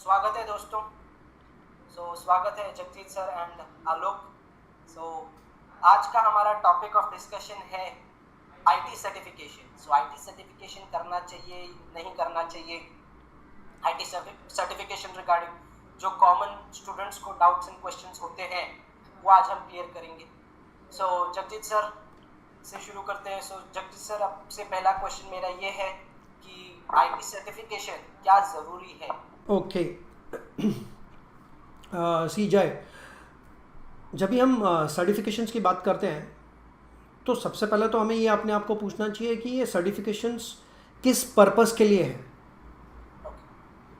स्वागत है दोस्तों। स्वागत है जगजीत सर एंड आलोक। आज का हमारा टॉपिक ऑफ डिस्कशन है आईटी सर्टिफिकेशन। आईटी सर्टिफिकेशन करना चाहिए नहीं करना चाहिए, आईटी सर्टिफिकेशन रिगार्डिंग जो कॉमन स्टूडेंट्स को डाउट्स एंड क्वेश्चंस होते हैं वो आज हम क्लियर करेंगे। जगजीत सर से शुरू करते हैं। जगजीत सर, आपसे पहला क्वेश्चन मेरा ये है कि आईटी सर्टिफिकेशन क्या ज़रूरी है? ओके सी जय, जब भी हम सर्टिफिकेशंस की बात करते हैं तो सबसे पहले तो हमें ये अपने आप को पूछना चाहिए कि ये सर्टिफिकेशंस किस पर्पस के लिए है।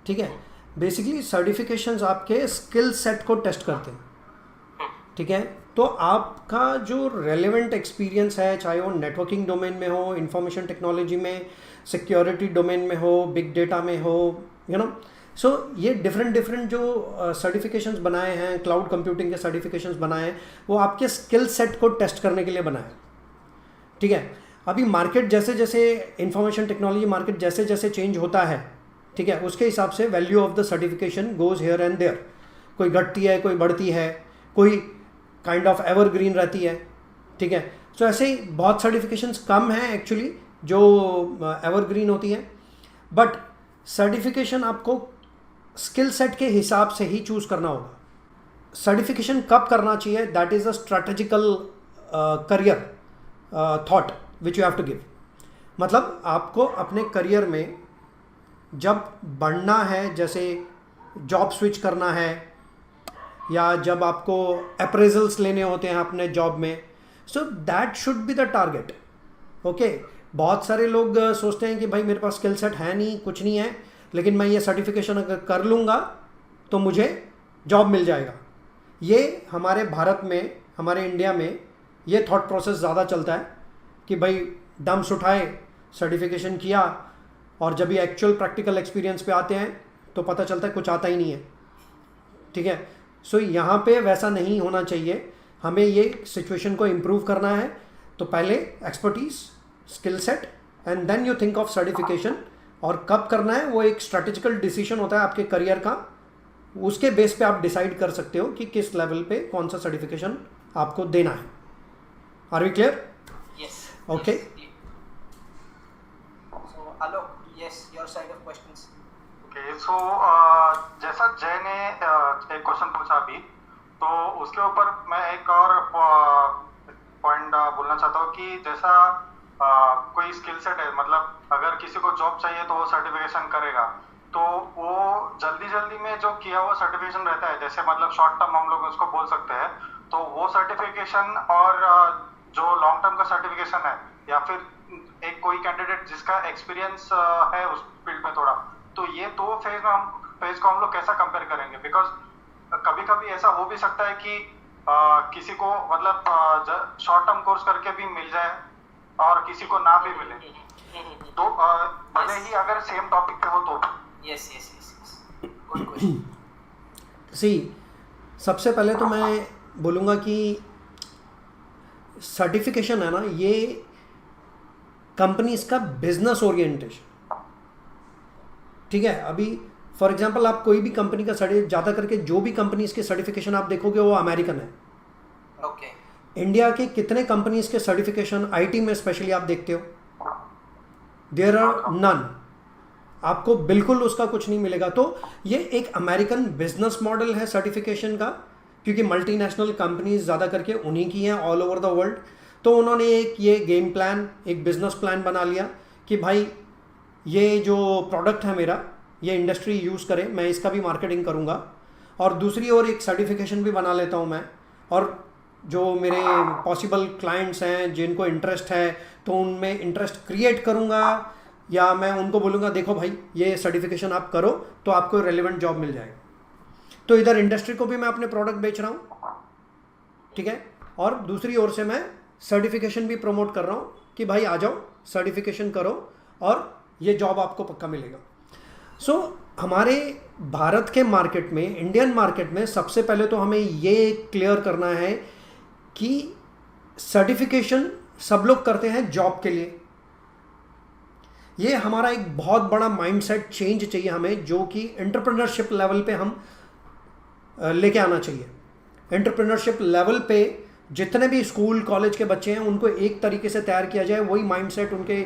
ठीक है, बेसिकली सर्टिफिकेशंस आपके स्किल सेट को टेस्ट करते हैं। ठीक है, तो आपका जो रेलेवेंट एक्सपीरियंस है, चाहे वो नेटवर्किंग डोमेन में हो, इंफॉर्मेशन टेक्नोलॉजी में, सिक्योरिटी डोमेन में हो, बिग डेटा में हो, सो ये डिफरेंट जो सर्टिफिकेशंस बनाए हैं, क्लाउड कंप्यूटिंग के सर्टिफिकेशंस बनाए हैं, वो आपके स्किल सेट को टेस्ट करने के लिए बनाए हैं। ठीक है, अभी मार्केट जैसे जैसे इंफॉर्मेशन टेक्नोलॉजी मार्केट जैसे जैसे चेंज होता है, ठीक है, उसके हिसाब से value of the certification goes here and there. कोई घटती है, कोई बढ़ती है, कोई काइंड ऑफ एवरग्रीन रहती है। ठीक है, सो ऐसे ही बहुत सर्टिफिकेशंस कम हैं एक्चुअली जो एवरग्रीन होती हैं, बट सर्टिफिकेशन आपको स्किल सेट के हिसाब से ही चूज़ करना होगा। सर्टिफिकेशन कब करना चाहिए, that is a strategical career thought which you have to give. मतलब आपको अपने करियर में जब बढ़ना है, जैसे जॉब स्विच करना है या जब आपको अप्रेजल्स लेने होते हैं अपने जॉब में, so that should be the target. Okay, बहुत सारे लोग सोचते हैं कि भाई मेरे पास स्किल सेट है नहीं, कुछ नहीं है, लेकिन मैं ये सर्टिफिकेशन अगर कर लूँगा तो मुझे जॉब मिल जाएगा। ये हमारे भारत में, हमारे इंडिया में ये थॉट प्रोसेस ज़्यादा चलता है कि भाई डम्स उठाए, सर्टिफिकेशन किया, और जब ये एक्चुअल प्रैक्टिकल एक्सपीरियंस पे आते हैं तो पता चलता है कुछ आता ही नहीं है। ठीक है, सो यहाँ पे वैसा नहीं होना चाहिए। हमें ये सिचुएशन को इम्प्रूव करना है, तो पहले expertise, skill set, and then you think of certification. और कब करना है वो एक स्ट्रैटेजिकल डिसीजन होता है आपके करियर का। उसके बेस पे आप डिसाइड कर सकते हो कि किस लेवल पे कौन सा सर्टिफिकेशन आपको देना है। Are we clear? Yes. Okay, Alok, yes, your side of questions. Okay, so जैसा जय ने एक क्वेश्चन पूछा अभी, तो उसके ऊपर मैं एक और पॉइंट बोलना चाहता हूँ कि जैसा कोई स्किल सेट है, मतलब अगर किसी को जॉब चाहिए तो वो सर्टिफिकेशन करेगा, तो वो जल्दी में जो किया हुआ सर्टिफिकेशन रहता है, जैसे मतलब शॉर्ट टर्म हम लोग उसको बोल सकते हैं, तो वो सर्टिफिकेशन और जो लॉन्ग टर्म का सर्टिफिकेशन है, या फिर एक कोई कैंडिडेट जिसका एक्सपीरियंस है उस फील्ड में थोड़ा, तो ये दो फेज को हम लोग कैसा कंपेयर करेंगे? बिकॉज कभी कभी ऐसा हो भी सकता है कि किसी को मतलब शॉर्ट टर्म कोर्स करके भी मिल जाए और किसी को ना भी मिले, तो भले ही अगर सेम टॉपिक पे हो तो। Yes yes yes, good question. See, सबसे पहले तो मैं बोलूँगा कि सर्टिफिकेशन है ना, ये कंपनीज का बिजनेस ओरिएंटेशन। ठीक है, अभी फॉर एग्जांपल आप कोई भी कंपनी का ज़्यादा करके जो भी कंपनीज के सर्टिफिकेशन आप देखोगे वो अमेरिकन है। ओके। इंडिया के कितने कंपनीज के सर्टिफिकेशन आईटी में स्पेशली आप देखते हो? There are none. आपको बिल्कुल उसका कुछ नहीं मिलेगा। तो ये एक अमेरिकन बिजनेस मॉडल है सर्टिफिकेशन का, क्योंकि मल्टीनेशनल कंपनीज ज़्यादा करके उन्हीं की हैं ऑल ओवर द वर्ल्ड। तो उन्होंने एक ये गेम प्लान, एक बिजनेस प्लान बना लिया कि भाई ये जो प्रोडक्ट है मेरा, ये इंडस्ट्री यूज़ करे, मैं इसका भी मार्केटिंग करूँगा, और दूसरी ओर एक सर्टिफिकेशन भी बना लेता हूँ मैं, और जो मेरे पॉसिबल क्लाइंट्स हैं जिनको इंटरेस्ट है तो उनमें इंटरेस्ट क्रिएट करूँगा, या मैं उनको बोलूँगा देखो भाई ये सर्टिफिकेशन आप करो तो आपको रेलिवेंट जॉब मिल जाएगा। तो इधर इंडस्ट्री को भी मैं अपने प्रोडक्ट बेच रहा हूँ, ठीक है, और दूसरी ओर से मैं सर्टिफिकेशन भी प्रमोट कर रहा हूँ कि भाई आ जाओ, सर्टिफिकेशन करो और ये जॉब आपको पक्का मिलेगा। सो हमारे भारत के मार्केट में, इंडियन मार्केट में, सबसे पहले तो हमें ये क्लियर करना है कि सर्टिफिकेशन सब लोग करते हैं जॉब के लिए। ये हमारा एक बहुत बड़ा माइंडसेट चेंज चाहिए हमें, जो कि एंटरप्रेन्योरशिप लेवल पे हम लेके आना चाहिए। एंटरप्रेन्योरशिप लेवल पे जितने भी स्कूल कॉलेज के बच्चे हैं उनको एक तरीके से तैयार किया जाए, वही माइंडसेट उनके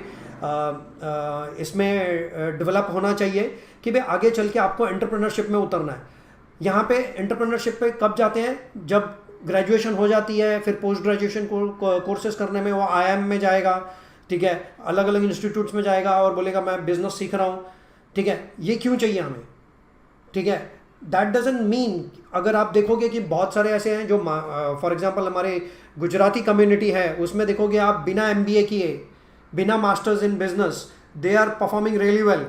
इसमें डेवलप होना चाहिए कि भाई आगे चल के आपको एंटरप्रेन्योरशिप में उतरना है। यहाँ पे एंटरप्रेन्योरशिप पे कब जाते हैं? जब ग्रेजुएशन हो जाती है, फिर पोस्ट ग्रेजुएशन कोर्सेज करने में वो IIM में जाएगा, ठीक है, अलग अलग इंस्टीट्यूट्स में जाएगा और बोलेगा मैं बिजनेस सीख रहा हूँ, ठीक है। ये क्यों चाहिए हमें? ठीक है, दैट डजंट मीन, अगर आप देखोगे कि बहुत सारे ऐसे हैं जो फॉर एग्जांपल हमारे गुजराती कम्युनिटी है, उसमें देखोगे आप बिना MBA किए, बिना masters in business, they are performing really well,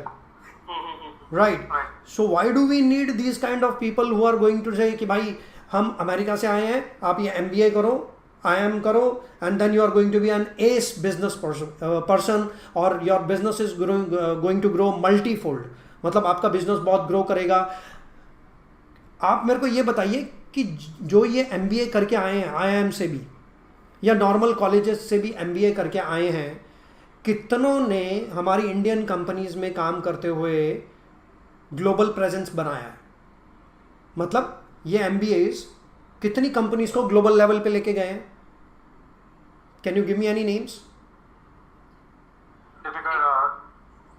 right? So why do we need these kind of people who are going to say कि भाई हम अमेरिका से आए हैं, आप ये MBA करो, IIM करो, and then you are going to be an ace business person or your business is going to grow multifold, मतलब आपका बिजनेस बहुत ग्रो करेगा। आप मेरे को ये बताइए कि जो ये MBA करके आए हैं IIM से भी या नॉर्मल कॉलेजेस से भी MBA करके आए हैं, कितनों ने हमारी इंडियन कंपनीज में काम करते हुए ग्लोबल प्रेजेंस बनाया है? मतलब ये MBAs कितनी कंपनीज को ग्लोबल लेवल पे लेके गए हैं? Can you give me any names?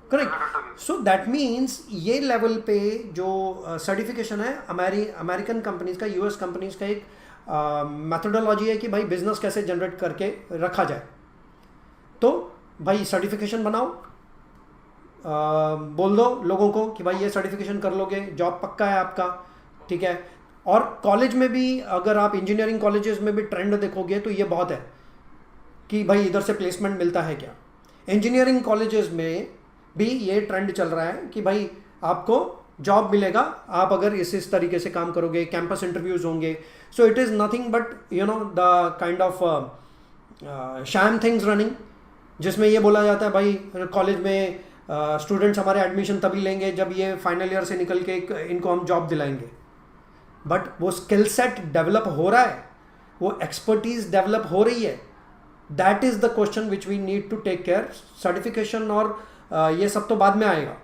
Correct. So that means ये लेवल पे जो सर्टिफिकेशन है अमेरिकन कंपनीज का, US कंपनीज का एक मेथोडोलॉजी है कि भाई बिजनेस कैसे जनरेट करके रखा जाए। तो भाई सर्टिफिकेशन बनाओ, बोल दो लोगों को कि भाई ये सर्टिफिकेशन कर लोगे जॉब पक्का है आपका, ठीक है। और कॉलेज में भी अगर आप इंजीनियरिंग कॉलेजेस में भी ट्रेंड देखोगे तो ये बहुत है कि भाई इधर से प्लेसमेंट मिलता है क्या। इंजीनियरिंग कॉलेजेस में भी ये ट्रेंड चल रहा है कि भाई आपको जॉब मिलेगा आप अगर इस तरीके से काम करोगे, कैंपस इंटरव्यूज होंगे। So it is nothing but the kind of sham things running, जिसमें ये बोला जाता है भाई कॉलेज में स्टूडेंट्स हमारे एडमिशन तभी लेंगे जब ये फाइनल ईयर से निकल के इनको हम जॉब दिलाएंगे। बट वो स्किल सेट डेवलप हो रहा है, वो एक्सपर्टीज डेवलप हो रही है। That is the question which we need to take care. Certification और ये सब तो बाद में आएगा,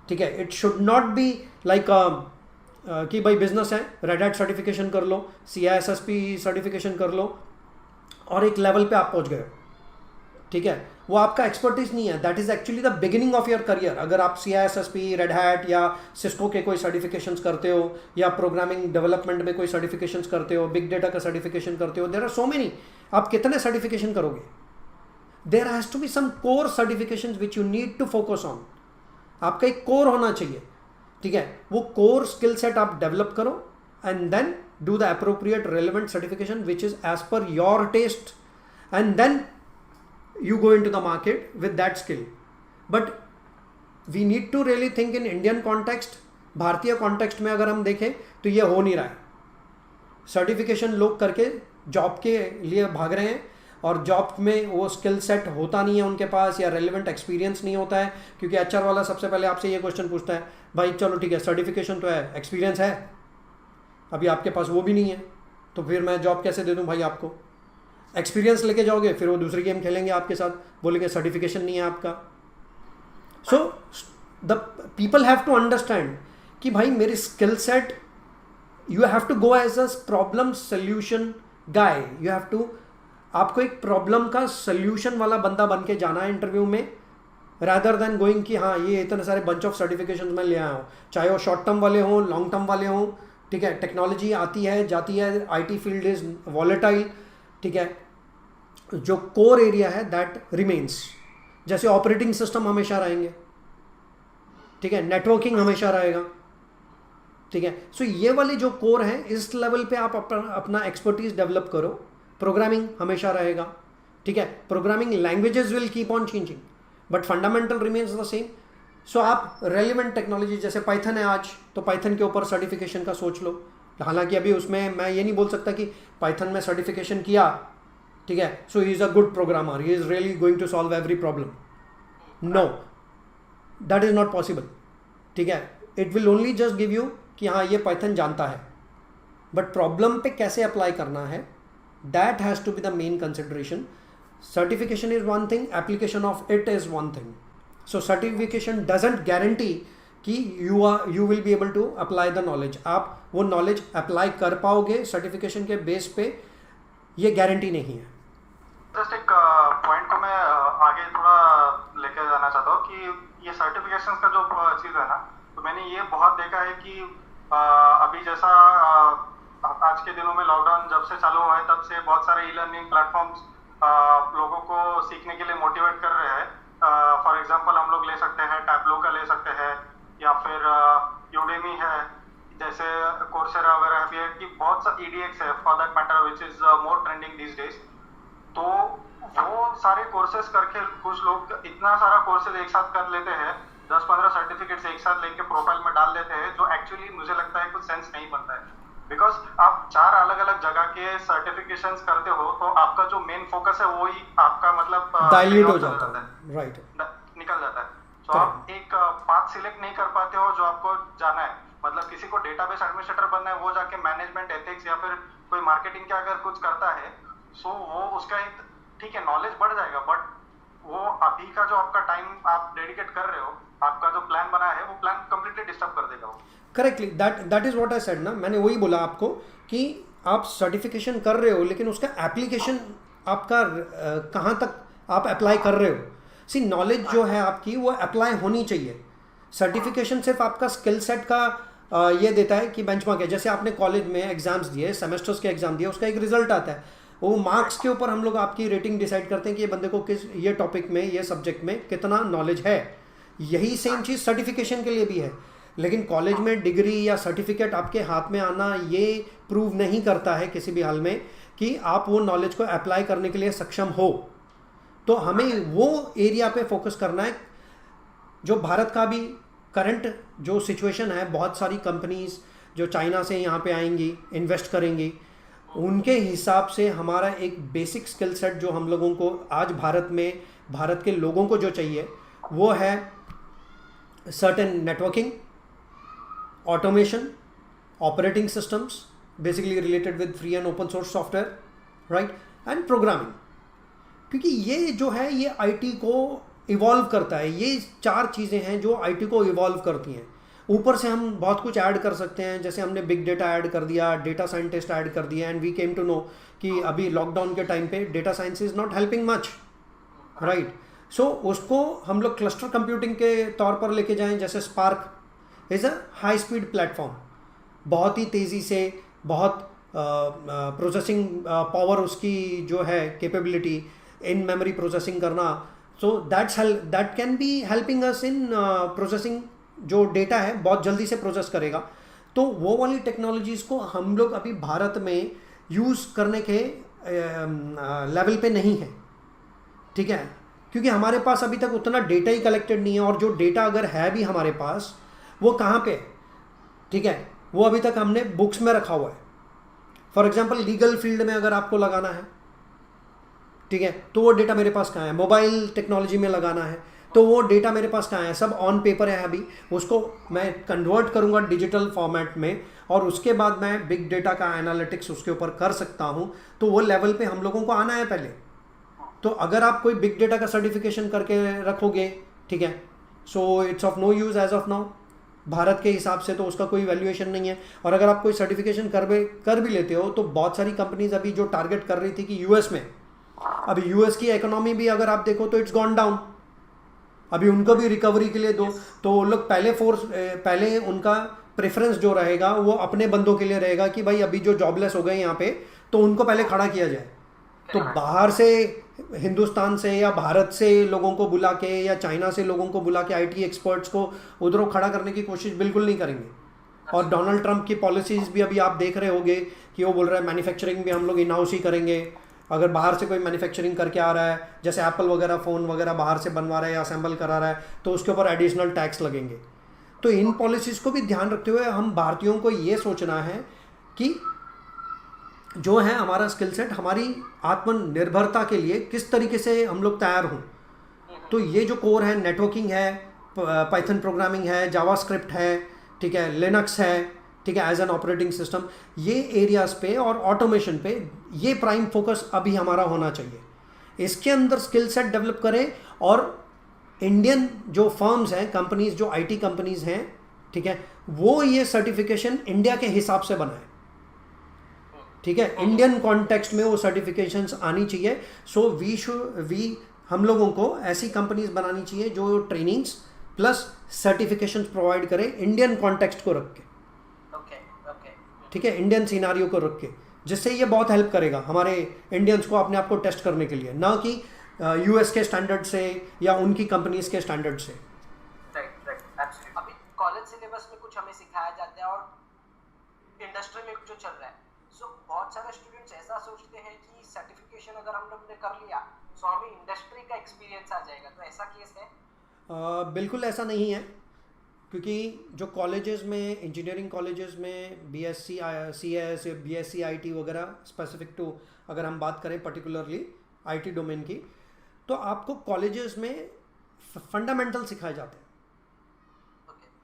ठीक है। It should not be like कि भाई बिजनेस है, रेड हैट सर्टिफिकेशन कर लो, CISSP सर्टिफिकेशन कर लो और एक लेवल पे आप पहुंच गए, ठीक है। वो आपका एक्सपर्टीज नहीं है, that is actually the beginning of your career. अगर आप CISSP, रेड हैट या सिस्को के कोई सर्टिफिकेशंस करते हो या प्रोग्रामिंग डेवलपमेंट में कोई सर्टिफिकेशंस करते हो, बिग डेटा का सर्टिफिकेशन करते हो, देयर आर सो मेनी। आप कितने सर्टिफिकेशन करोगे? There has to be some core certifications which you need to focus on. आपका एक कोर होना चाहिए, ठीक है। वो कोर स्किल सेट आप डेवलप करो and then do the appropriate relevant certification which is as per your taste, and then you go into the market with that skill. But we need to really think in Indian context. भारतीय context में अगर हम देखें तो ये हो नहीं रहा है। सर्टिफिकेशन लोग करके जॉब के लिए भाग रहे हैं और जॉब में वो स्किल सेट होता नहीं है उनके पास, या रेलिवेंट एक्सपीरियंस नहीं होता है। क्योंकि HR वाला सबसे पहले आपसे ये क्वेश्चन पूछता है, भाई चलो ठीक है सर्टिफिकेशन तो है, एक्सपीरियंस है? अभी आपके पास वो भी नहीं है, तो फिर मैं जॉब कैसे दे दूँ भाई आपको? एक्सपीरियंस लेके जाओगे फिर वो दूसरी गेम खेलेंगे आपके साथ, बोलेंगे सर्टिफिकेशन नहीं है आपका। So the people have to understand कि भाई मेरी skill set, you have to go as a problem solution guy. You have to, आपको एक प्रॉब्लम का सोल्यूशन वाला बंदा बन के जाना है इंटरव्यू में, रादर देन गोइंग कि हाँ ये इतने सारे बंच ऑफ सर्टिफिकेशन मैं ले आया हूँ, चाहे वो शॉर्ट टर्म वाले हों, लॉन्ग टर्म वाले हों, ठीक है। टेक्नोलॉजी आती है जाती है, IT फील्ड इज वॉलेटाइल, ठीक है। जो कोर एरिया है दैट रिमेन्स, जैसे ऑपरेटिंग सिस्टम हमेशा रहेंगे, ठीक है, नेटवर्किंग हमेशा रहेगा, ठीक है। सो ये वाले जो कोर हैं इस लेवल पे आप अपना एक्सपर्टीज डेवलप करो। प्रोग्रामिंग हमेशा रहेगा, ठीक है। Programming languages will keep on changing but fundamental remains the same. So आप रेलिवेंट टेक्नोलॉजी, जैसे पाइथन है आज, तो पाइथन के ऊपर सर्टिफिकेशन का सोच लो। हालांकि अभी उसमें मैं ये नहीं बोल सकता कि पाइथन में सर्टिफिकेशन किया, ठीक है, so he is a good programmer, he is really going to solve every problem. No, that is not possible, ठीक है। It will only just give you कि हाँ ये पाइथन जानता है, बट प्रॉब्लम पे कैसे अप्लाई करना है, that has to be the main consideration. Certification is one thing, application of it is one thing. So certification doesn't guarantee कि you will be able to apply the knowledge, आप वो knowledge apply कर पाओगे certification के base पे, ये guarantee नहीं है। जस्ट एक पॉइंट को मैं आगे थोड़ा लेके जाना चाहता हूँ कि ये सर्टिफिकेशन का जो चीज़ है ना, तो मैंने ये बहुत देखा है कि अभी जैसा आज के दिनों में लॉकडाउन जब से चालू हुआ है तब से बहुत सारे ई लर्निंग प्लेटफॉर्म्स लोगों को सीखने के लिए मोटिवेट कर रहे हैं। फॉर एग्जांपल हम लोग ले सकते हैं टैबलो का ले सकते हैं, या फिर यूडेमी है, जैसे कोर्सेरा वगैरह भी है, कि बहुत सा EDX है for that matter which is more trending these days. तो वो सारे कोर्सेज करके कुछ लोग इतना सारा कोर्सेज एक साथ कर लेते हैं, 10-15 सर्टिफिकेट्स एक साथ लेके प्रोफाइल में डाल देते हैं, जो एक्चुअली मुझे लगता है कुछ सेंस नहीं बनता है। बिकॉज आप 4 अलग अलग जगह के सर्टिफिकेशंस करते हो तो आपका जो मेन फोकस है वो ही आपका मतलब डाइल्यूट हो जाता है, राइट, निकल जाता है। तो आप एक पाथ सिलेक्ट नहीं कर पाते हो जो आपको जाना है। मतलब किसी को डेटाबेस एडमिनिस्ट्रेटर बनना है, वो जाके मैनेजमेंट एथिक्स या फिर कोई मार्केटिंग का अगर कुछ करता है, सो वो उसका एक ठीक है नॉलेज बढ़ जाएगा, बट वो अभी का जो आपका टाइम आप डेडिकेट कर रहे हो, आपका जो प्लान बना है वो प्लान कंप्लीटली डिस्टर्ब कर देगा वो। Correctly, that is what I said ना, मैंने वही बोला आपको कि आप सर्टिफिकेशन कर रहे हो लेकिन उसका एप्लीकेशन आपका कहाँ तक आप अप्लाई कर रहे हो। सी नॉलेज जो है आपकी वो अप्लाई होनी चाहिए। सर्टिफिकेशन सिर्फ आपका स्किल सेट का ये देता है कि बेंचमार्क है। जैसे आपने कॉलेज में एग्जाम्स दिए, सेमेस्टर्स के एग्जाम दिए, उसका एक रिजल्ट आता है, वो मार्क्स के ऊपर हम लोग आपकी रेटिंग डिसाइड करते हैं कि ये बंदे को किस ये टॉपिक में, ये सब्जेक्ट में कितना नॉलेज है। यही सेम चीज़ सर्टिफिकेशन के लिए भी है। लेकिन कॉलेज में डिग्री या सर्टिफिकेट आपके हाथ में आना ये प्रूव नहीं करता है किसी भी हाल में कि आप वो नॉलेज को अप्लाई करने के लिए सक्षम हो। तो हमें वो एरिया पे फोकस करना है। जो भारत का भी करंट जो सिचुएशन है, बहुत सारी कंपनीज जो चाइना से यहाँ पे आएंगी, इन्वेस्ट करेंगी, उनके हिसाब से हमारा एक बेसिक स्किल सेट जो हम लोगों को आज भारत में, भारत के लोगों को जो चाहिए वो है certain networking, automation, operating systems basically related with free and open source software, right, and programming. क्योंकि ये जो है ये आईटी को इवॉल्व करता है। ये 4 चीज़ें हैं जो आईटी को इवॉल्व करती हैं। ऊपर से हम बहुत कुछ ऐड कर सकते हैं, जैसे हमने बिग डेटा ऐड कर दिया, डेटा साइंटिस्ट ऐड कर दिया, and we came to know कि अभी लॉकडाउन के टाइम पे data science is not helping much, right. So उसको हम लोग क्लस्टर कंप्यूटिंग के तौर पर लेके जाएं, जैसे spark is a high speed platform, बहुत ही तेज़ी से, बहुत प्रोसेसिंग पावर उसकी जो है कैपेबिलिटी इन मेमोरी प्रोसेसिंग करना, so that can be helping us in processing. जो डेटा है बहुत जल्दी से प्रोसेस करेगा। तो वो वाली टेक्नोलॉजीज़ को हम लोग अभी भारत में यूज़ करने के लेवल पे नहीं है, ठीक है, क्योंकि हमारे पास अभी तक उतना डेटा ही कलेक्टेड नहीं है। और जो डेटा अगर है भी हमारे पास, वो कहाँ पे, ठीक है, वो अभी तक हमने बुक्स में रखा हुआ है। फॉर एग्जांपल लीगल फील्ड में अगर आपको लगाना है, ठीक है, तो वो डेटा मेरे पास कहाँ है। मोबाइल टेक्नोलॉजी में लगाना है तो वो डेटा मेरे पास कहाँ है, सब ऑन पेपर है अभी। उसको मैं कन्वर्ट करूँगा डिजिटल फॉर्मेट में, और उसके बाद मैं बिग डेटा का एनालिटिक्स उसके ऊपर कर सकता हूँ। तो वो लेवल पे हम लोगों को आना है पहले। तो अगर आप कोई बिग डेटा का सर्टिफिकेशन करके रखोगे, ठीक है, so it's of no use as of now Bharat के हिसाब से, तो उसका कोई वैल्यूएशन नहीं है। और अगर आप कोई सर्टिफिकेशन कर भी लेते हो, तो बहुत सारी कंपनीज अभी जो टारगेट कर रही थी कि यूएस में, अभी यूएस की इकोनॉमी भी अगर आप देखो तो इट्स गॉन डाउन। अभी उनको भी रिकवरी के लिए दो, तो वो लोग पहले उनका प्रेफरेंस जो रहेगा वो अपने बंदों के लिए रहेगा कि भाई अभी जो जॉबलेस हो गए यहाँ पे, तो उनको पहले खड़ा किया जाए। तो बाहर से, हिंदुस्तान से या भारत से लोगों को बुला के या चाइना से लोगों को बुला के आईटी एक्सपर्ट्स को उधरों खड़ा करने की कोशिश बिल्कुल नहीं करेंगे। और डोनाल्ड ट्रंप की पॉलिसीज़ भी अभी आप देख रहे होंगे कि वो बोल रहा है मैन्युफैक्चरिंग भी हम लोग इन हाउस ही करेंगे। अगर बाहर से कोई मैन्युफैक्चरिंग करके आ रहा है, जैसे एप्पल वगैरह फ़ोन वगैरह बाहर से बनवा रहा है या असेंबल करा रहा है, तो उसके ऊपर एडिशनल टैक्स लगेंगे। तो इन पॉलिसीज़ को भी ध्यान रखते हुए हम भारतीयों को ये सोचना है कि जो है हमारा स्किल सेट, हमारी आत्मनिर्भरता के लिए किस तरीके से हम लोग तैयार हों। तो ये जो कोर है, नेटवर्किंग है, पाइथन प्रोग्रामिंग है, जावास्क्रिप्ट है, ठीक है, लिनक्स है, ठीक है, एज एन ऑपरेटिंग सिस्टम, ये एरियाज़ पे और ऑटोमेशन पे ये प्राइम फोकस अभी हमारा होना चाहिए। इसके अंदर स्किल सेट डेवलप करें और इंडियन जो फर्म्स हैं, कंपनीज, जो आईटी कंपनीज हैं, ठीक है, वो ये सर्टिफिकेशन इंडिया के हिसाब से बनाए, ठीक है, इंडियन कॉन्टेक्स्ट में वो सर्टिफिकेशंस आनी चाहिए. सो वी हम लोगों को ऐसी कंपनीज बनानी चाहिए जो ट्रेनिंग्स प्लस सर्टिफिकेशंस प्रोवाइड करें इंडियन कॉन्टेक्स्ट को रख के, ओके. ठीक है, इंडियन सिनारियो को रख के, जिससे ये बहुत हेल्प करेगा हमारे इंडियंस को अपने आप को टेस्ट करने के लिए, ना कि यूएस के स्टैंडर्ड से या उनकी कंपनीज के स्टैंडर्ड से. Right absolutely. अभी कॉलेज सिलेबस में कुछ हमें सिखाया जाता है और इंडस्ट्री में जो चल रहा है, सो बहुत सारे स्टूडेंट्स ऐसा सोचते हैं कि सर्टिफिकेशन अगर हम लोग ने कर लिया सो हमें इंडस्ट्री का एक्सपीरियंस आ जाएगा. तो ऐसा केस है? बिल्कुल ऐसा नहीं है, क्योंकि जो कॉलेजेस में, इंजीनियरिंग कॉलेजेस में बीएससी सीएस या बीएससी आईटी वगैरह, स्पेसिफिक टू अगर हम बात करें पर्टिकुलरली आईटी डोमेन की, तो आपको कॉलेजेस में फंडामेंटल सिखाए जाते हैं,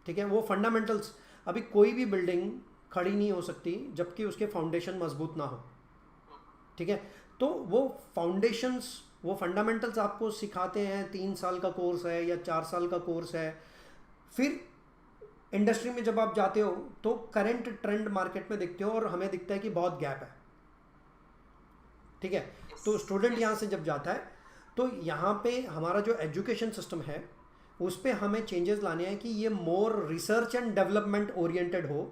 ठीक है. वो फंडामेंटल्स, अभी कोई भी बिल्डिंग खड़ी नहीं हो सकती जबकि उसके फाउंडेशन मजबूत ना हो, ठीक है. तो वो फाउंडेशंस, वो फंडामेंटल्स आपको सिखाते हैं. 3 साल का कोर्स है या 4 साल का कोर्स है. फिर इंडस्ट्री में जब आप जाते हो तो करंट ट्रेंड मार्केट में देखते हो और हमें दिखता है कि बहुत गैप है, ठीक है. तो स्टूडेंट यहाँ से जब जाता है तो यहाँ पे हमारा जो एजुकेशन सिस्टम है उस पर हमें चेंजेस लाने हैं कि ये more research and development oriented हो,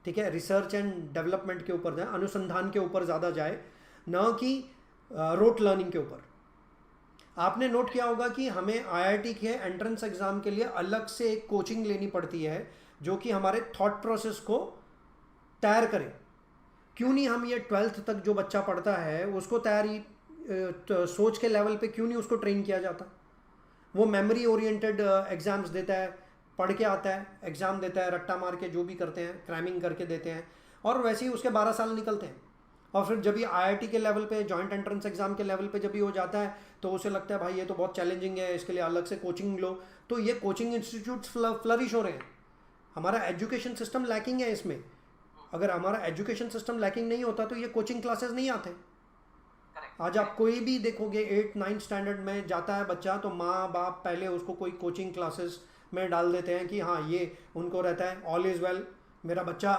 ठीक है. रिसर्च एंड डेवलपमेंट के ऊपर जाए, अनुसंधान के ऊपर ज़्यादा जाए, ना कि रोट लर्निंग के ऊपर. आपने नोट किया होगा कि हमें आईआईटी के एंट्रेंस एग्ज़ाम के लिए अलग से एक कोचिंग लेनी पड़ती है जो कि हमारे थॉट प्रोसेस को तैयार करे. क्यों नहीं हम ये 12th तक जो बच्चा पढ़ता है उसको तैयारी सोच के लेवल पे क्यों नहीं उसको ट्रेन किया जाता? वो मेमोरी ओरिएंटेड एग्ज़ाम्स देता है, पढ़ के आता है, एग्ज़ाम देता है, रट्टा मार के जो भी करते हैं, क्रैमिंग करके देते हैं, और वैसे ही उसके 12 साल निकलते हैं. और फिर जब ये आईआईटी के लेवल पे, जॉइंट एंट्रेंस एग्जाम के लेवल पे जब ये हो जाता है तो उसे लगता है भाई ये तो बहुत चैलेंजिंग है, इसके लिए अलग से कोचिंग लो. तो ये कोचिंग इंस्टीट्यूट्स फ्लरिश हो रहे हैं. हमारा एजुकेशन सिस्टम लैकिंग है इसमें. अगर हमारा एजुकेशन सिस्टम लैकिंग नहीं होता तो ये कोचिंग क्लासेस नहीं आते. आज आप कोई भी देखोगे 8-9 स्टैंडर्ड में जाता है बच्चा तो माँ बाप पहले उसको कोई कोचिंग क्लासेस में डाल देते हैं कि हाँ, ये उनको रहता है ऑल इज़ वेल, मेरा बच्चा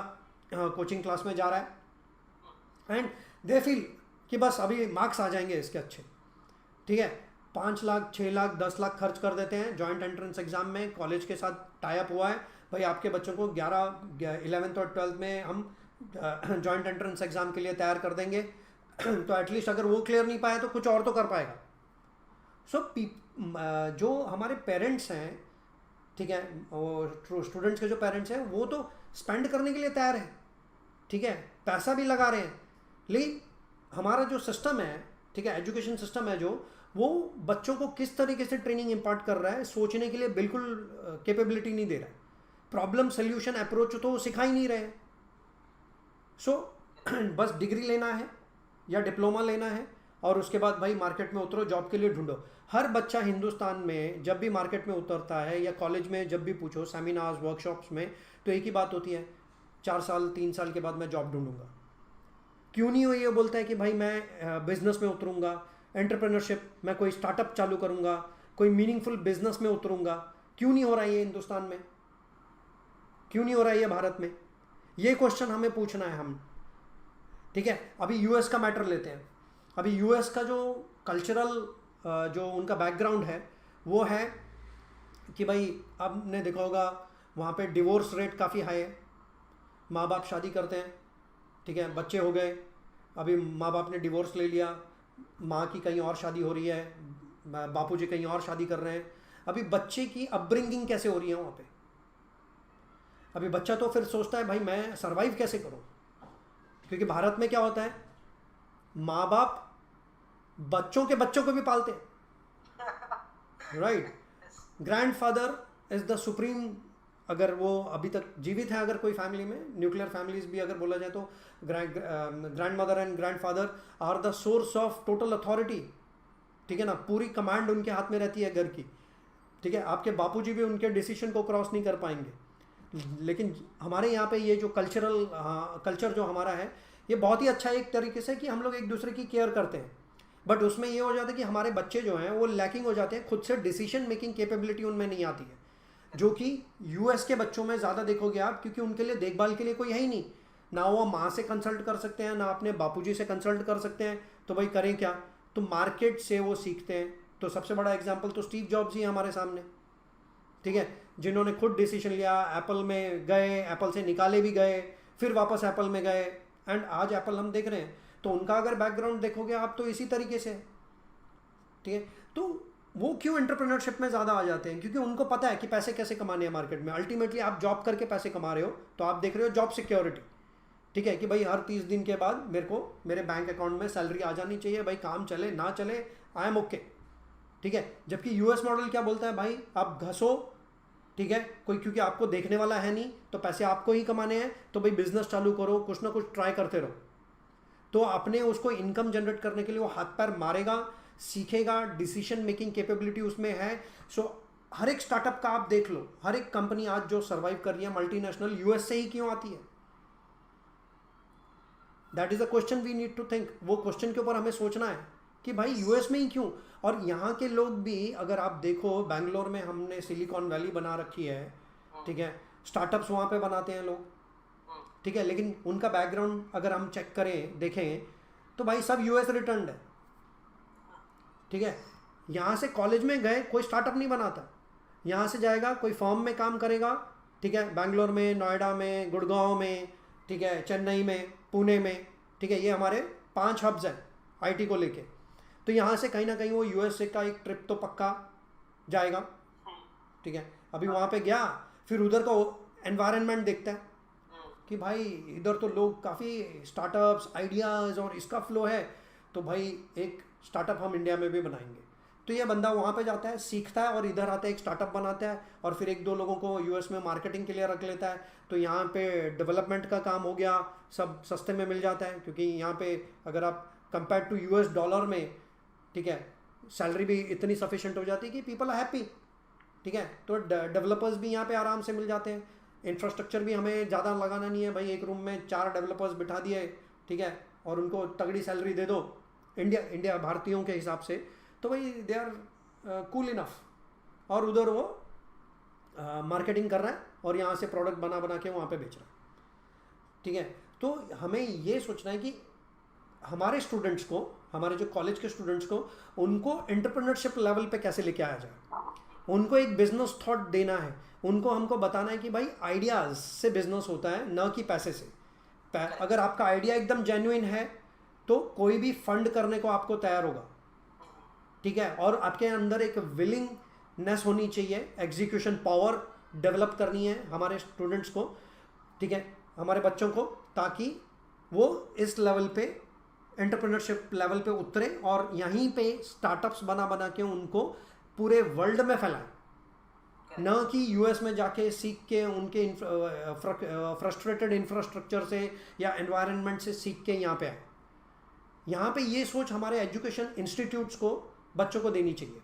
कोचिंग क्लास में जा रहा है, एंड दे फील कि बस अभी मार्क्स आ जाएंगे इसके अच्छे, ठीक है. 5 लाख 6 लाख 10 लाख खर्च कर देते हैं जॉइंट एंट्रेंस एग्जाम में. कॉलेज के साथ टाई अप हुआ है, भाई आपके बच्चों को 11th और 12th में हम जॉइंट एंट्रेंस एग्जाम के लिए तैयार कर देंगे. तो एटलीस्ट अगर वो क्लियर नहीं पाए तो कुछ और तो कर पाएगा. सो जो हमारे पेरेंट्स हैं, ठीक है, और स्टूडेंट्स के जो पेरेंट्स हैं वो तो स्पेंड करने के लिए तैयार हैं, ठीक है, पैसा भी लगा रहे हैं, लेकिन हमारा जो सिस्टम है, ठीक है, एजुकेशन सिस्टम है जो, वो बच्चों को किस तरीके से ट्रेनिंग इम्पार्ट कर रहा है सोचने के लिए बिल्कुल कैपेबिलिटी नहीं दे रहा है. प्रॉब्लम सोल्यूशन अप्रोच तो सिखा ही नहीं रहे हैं. सो बस डिग्री लेना है या डिप्लोमा लेना है और उसके बाद भाई मार्केट में उतरो, जॉब के लिए ढूंढो. हर बच्चा हिंदुस्तान में जब भी मार्केट में उतरता है या कॉलेज में जब भी पूछो, सेमिनार्स वर्कशॉप्स में, तो एक ही बात होती है, 4 साल 3 साल के बाद मैं जॉब ढूंढूंगा. क्यों नहीं हो ये बोलता है कि भाई मैं बिजनेस में उतरूंगा, एंटरप्रेन्योरशिप, मैं कोई स्टार्टअप चालू करूंगा, कोई मीनिंगफुल बिजनेस में उतरूंगा. क्यों नहीं हो रहा है ये हिंदुस्तान में? क्यों नहीं हो रहा है ये भारत में? ये क्वेश्चन हमें पूछना है हम, ठीक है. अभी यूएस का मैटर लेते हैं. अभी यूएस का जो कल्चरल जो उनका बैकग्राउंड है वो है कि भाई आपने देखा होगा वहाँ पे डिवोर्स रेट काफ़ी हाई है. माँ बाप शादी करते हैं, ठीक है, बच्चे हो गए, अभी माँ बाप ने डिवोर्स ले लिया, माँ की कहीं और शादी हो रही है, बापूजी कहीं और शादी कर रहे हैं. अभी बच्चे की अपब्रिंगिंग कैसे हो रही है वहाँ पे? अभी बच्चा तो फिर सोचता है भाई मैं सरवाइव कैसे करूँ, क्योंकि भारत में क्या होता है, माँ बाप बच्चों के बच्चों को भी पालते हैं, right. Grandfather is the supreme, अगर वो अभी तक जीवित है, अगर कोई फैमिली में, न्यूक्लियर फैमिलीज भी अगर बोला जाए तो grandmother and grandfather are the source of total authority, ठीक है ना. पूरी कमांड उनके हाथ में रहती है घर की, ठीक है. आपके बापूजी भी उनके डिसीजन को क्रॉस नहीं कर पाएंगे. लेकिन हमारे यहाँ पे ये जो कल्चर जो हमारा है ये बहुत ही अच्छा है एक तरीके से कि हम लोग एक दूसरे की केयर करते हैं. बट उसमें ये हो जाता है कि हमारे बच्चे जो हैं वो लैकिंग हो जाते हैं, खुद से डिसीजन मेकिंग कैपेबिलिटी उनमें नहीं आती है, जो कि यूएस के बच्चों में ज़्यादा देखोगे आप, क्योंकि उनके लिए देखभाल के लिए कोई है ही नहीं, ना वो माँ से कंसल्ट कर सकते हैं ना अपने बापूजी से कंसल्ट कर सकते हैं, तो भाई करें क्या, तो मार्केट से वो सीखते हैं। तो सबसे बड़ा एग्जांपल तो स्टीव जॉब्स ही है हमारे सामने, ठीक है, जिन्होंने खुद डिसीजन लिया, एप्पल में गए, एप्पल से निकाले भी गए, फिर वापस एप्पल में गए, एंड आज एप्पल हम देख रहे हैं। तो उनका अगर बैकग्राउंड देखोगे आप तो इसी तरीके से, ठीक है। तो वो क्यों एंटरप्रेन्योरशिप में ज़्यादा आ जाते हैं, क्योंकि उनको पता है कि पैसे कैसे कमाने हैं मार्केट में। अल्टीमेटली आप जॉब करके पैसे कमा रहे हो तो आप देख रहे हो जॉब सिक्योरिटी, ठीक है, कि भाई हर 30 दिन के बाद मेरे को मेरे बैंक अकाउंट में सैलरी आ जानी चाहिए, भाई काम चले ना चले आई एम ओके, ठीक है। जबकि यूएस मॉडल क्या बोलता है, भाई आप घसो, ठीक है, कोई क्योंकि आपको देखने वाला है नहीं तो पैसे आपको ही कमाने हैं, तो भाई बिजनेस चालू करो, कुछ ना कुछ ट्राई करते रहो। तो अपने उसको इनकम जनरेट करने के लिए वो हाथ पैर मारेगा, सीखेगा, डिसीजन मेकिंग कैपेबिलिटी उसमें है। सो हर एक स्टार्टअप का आप देख लो, हर एक कंपनी आज जो सर्वाइव कर रही है मल्टीनेशनल, यूएस से ही क्यों आती है? That is a question we need to think. वो क्वेश्चन के ऊपर हमें सोचना है कि भाई यूएस में ही क्यों। और यहाँ के लोग भी, अगर आप देखो बैंगलोर में हमने सिलिकॉन वैली बना रखी है, ठीक है, स्टार्टअप्स वहाँ पे बनाते हैं लोग, ठीक है, लेकिन उनका बैकग्राउंड अगर हम चेक करें देखें तो भाई सब यूएस रिटर्न्ड है, ठीक है। यहाँ से कॉलेज में गए कोई स्टार्टअप नहीं बनाता, यहाँ से जाएगा कोई फर्म में काम करेगा, ठीक है, बैंगलोर में, नोएडा में, गुड़गांव में, ठीक है, चेन्नई में, पुणे में, ठीक है, ये हमारे 5 हब्स हैं आईटी को लेके। तो यहाँ से कहीं ना कहीं वो यूएसए का एक ट्रिप तो पक्का जाएगा, ठीक है। अभी वहाँ पे गया, फिर उधर का एनवायरनमेंट देखता है कि भाई इधर तो लोग काफ़ी स्टार्टअप्स, आइडियाज़ और इसका फ्लो है, तो भाई एक स्टार्टअप हम इंडिया में भी बनाएंगे। तो ये बंदा वहाँ पे जाता है, सीखता है और इधर आता है, एक स्टार्टअप बनाता है और फिर 1-2 लोगों को यूएस में मार्केटिंग के लिए रख लेता है। तो यहाँ पे डेवलपमेंट का काम हो गया, सब सस्ते में मिल जाता है, क्योंकि यहाँ पे अगर आप कंपेयर टू यूएस डॉलर में, ठीक है, सैलरी भी इतनी सफिशेंट हो जाती है कि पीपल आर हैप्पी, ठीक है। तो डेवलपर्स भी यहाँ पे आराम से मिल जाते हैं, इंफ्रास्ट्रक्चर भी हमें ज़्यादा लगाना नहीं है, भाई एक रूम में 4 डेवलपर्स बिठा दिए, ठीक है, और उनको तगड़ी सैलरी दे दो इंडिया भारतीयों के हिसाब से, तो भाई दे आर कूल इनफ, और उधर वो मार्केटिंग कर रहा है और यहाँ से प्रोडक्ट बना बना के वहाँ पे बेच रहा है, ठीक है। तो हमें ये सोचना है कि हमारे स्टूडेंट्स को, हमारे जो कॉलेज के स्टूडेंट्स को, उनको एंटरप्रेन्योरशिप लेवल पे कैसे लेके आया जाए, उनको एक बिजनेस थॉट देना है, उनको हमको बताना है कि भाई आइडियाज़ से बिजनेस होता है, न कि पैसे से। अगर आपका आइडिया एकदम जेन्युइन है तो कोई भी फंड करने को आपको तैयार होगा, ठीक है, और आपके अंदर एक विलिंगनेस होनी चाहिए, एग्जीक्यूशन पावर डेवलप करनी है हमारे स्टूडेंट्स को, ठीक है, हमारे बच्चों को, ताकि वो इस लेवल पे एंटरप्रेन्योरशिप लेवल पे उतरे और यहीं पे स्टार्टअप्स बना बना के उनको पूरे वर्ल्ड में फैलाएं, न कि यूएस में जाके सीख के उनके फ्रस्ट्रेटेड इंफ्रास्ट्रक्चर से या एनवायरनमेंट से सीख के यहाँ पे आए। यहाँ पे ये सोच हमारे एजुकेशन इंस्टीट्यूट्स को, बच्चों को देनी चाहिए।